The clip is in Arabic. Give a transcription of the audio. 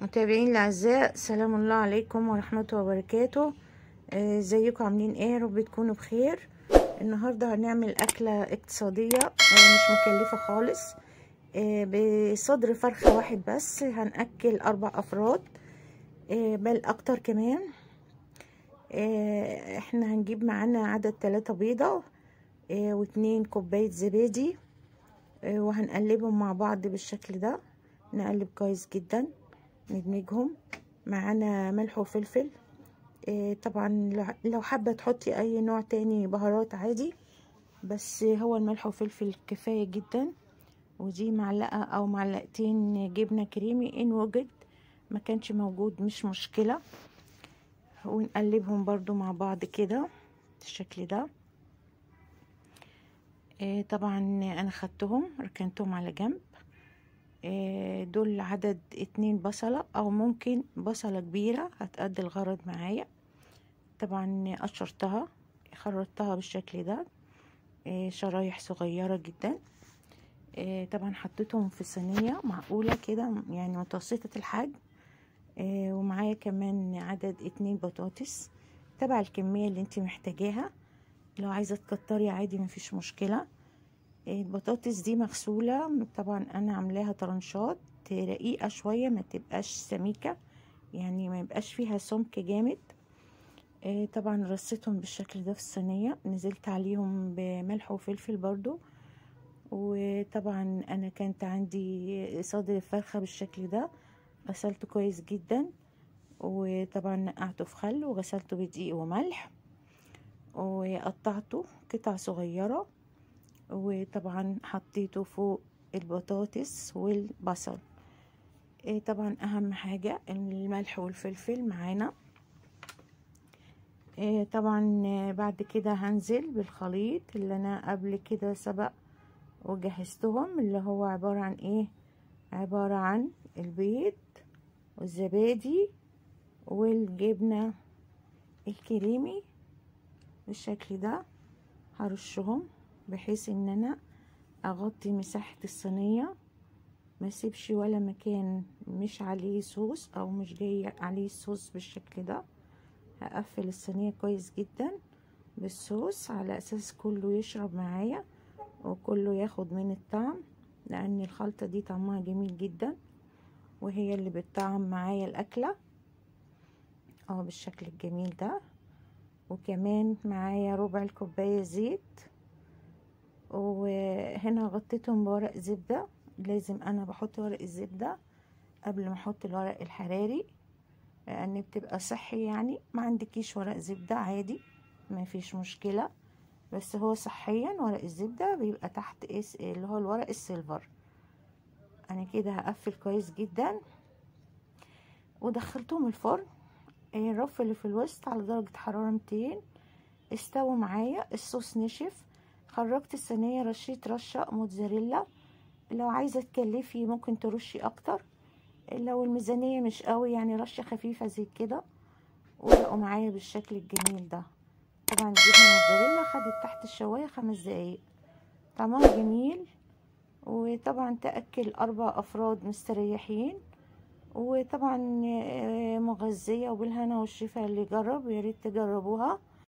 متابعين الاعزاء، سلام الله عليكم ورحمه وبركاته. ازيكم عاملين ايه؟ يا رب تكونوا بخير. النهارده هنعمل اكله اقتصاديه مش مكلفه خالص. بصدر فرخه واحد بس هنأكل 4 افراد، بل اكتر كمان. احنا هنجيب معانا عدد 3 بيضه و2 كوبايه زبادي، وهنقلبهم مع بعض بالشكل ده. نقلب كويس جدا، ندمجهم. معانا ملح وفلفل. طبعا لو حابه تحطي اي نوع تاني بهارات عادي، بس هو الملح وفلفل كفايه جدا. ودي معلقه او معلقتين جبنه كريمي ان وجد، ما كانش موجود مش مشكله. ونقلبهم برضو مع بعض كده بالشكل ده. طبعا انا خدتهم ركنتهم على جنب. دول عدد 2 بصلة، او ممكن بصلة كبيرة هتأدي الغرض معايا. طبعا قشرتها خرطتها بالشكل ده، شرايح صغيرة جدا. طبعا حطيتهم في صينية معقولة كده، يعني متوسطة الحجم. ومعايا كمان عدد 2 بطاطس تبع الكمية اللي انت محتاجاها. لو عايزة تكتري عادي مفيش مشكلة. البطاطس دي مغسولة، طبعا انا عاملاها طرنشات رقيقة شوية، ما تبقاش سميكة، يعني ما يبقاش فيها سمك جامد. طبعا رصيتهم بالشكل ده في الصينية، نزلت عليهم بملح وفلفل برضو. وطبعا انا كانت عندي صدر الفرخة بالشكل ده، غسلته كويس جدا، وطبعا نقعته في خل وغسلته بدقيق وملح، وقطعته قطع صغيرة، وطبعا حطيته فوق البطاطس والبصل. طبعا اهم حاجة الملح والفلفل معانا. طبعا بعد كده هنزل بالخليط اللي انا قبل كده سبق وجهزتهم، اللي هو عبارة عن ايه؟ عبارة عن البيض والزبادي والجبنة الكريمي بالشكل ده. هرشهم بحيث ان انا اغطي مساحة الصينية، ما اسيبش ولا مكان مش عليه صوص او مش جاي عليه صوص بالشكل ده. هقفل الصينية كويس جدا بالصوص، على اساس كله يشرب معايا وكله ياخد من الطعم، لان الخلطة دي طعمها جميل جدا وهي اللي بتطعم معايا الاكلة بالشكل الجميل ده. وكمان معايا ربع الكوباية زيت، وهنا غطيتهم بورق زبدة. لازم انا بحط ورق الزبدة قبل ما احط الورق الحراري، لان بتبقى صحي. يعني ما عندكيش ورق زبدة عادي ما فيش مشكلة، بس هو صحيا ورق الزبدة بيبقى تحت اللي هو الورق السيلفر. انا كده هقفل كويس جدا ودخلتهم الفرن. الرف اللي في الوسط على درجة حرارة 200 استوى معايا. الصوص نشف، خرجت الصينية، رشيت رشة موتزاريلا. لو عايزة تكلفي ممكن ترشي اكتر، لو الميزانية مش قوي يعني رشة خفيفة زي كده. وبقوا معايا بالشكل الجميل ده. طبعا الجبنة الموتزاريلا خدت تحت الشواية 5 دقايق، طعمها جميل. وطبعا تأكل 4 أفراد مستريحين، وطبعا مغذية وبالهنا والشفا. اللي يجرب ياريت تجربوها.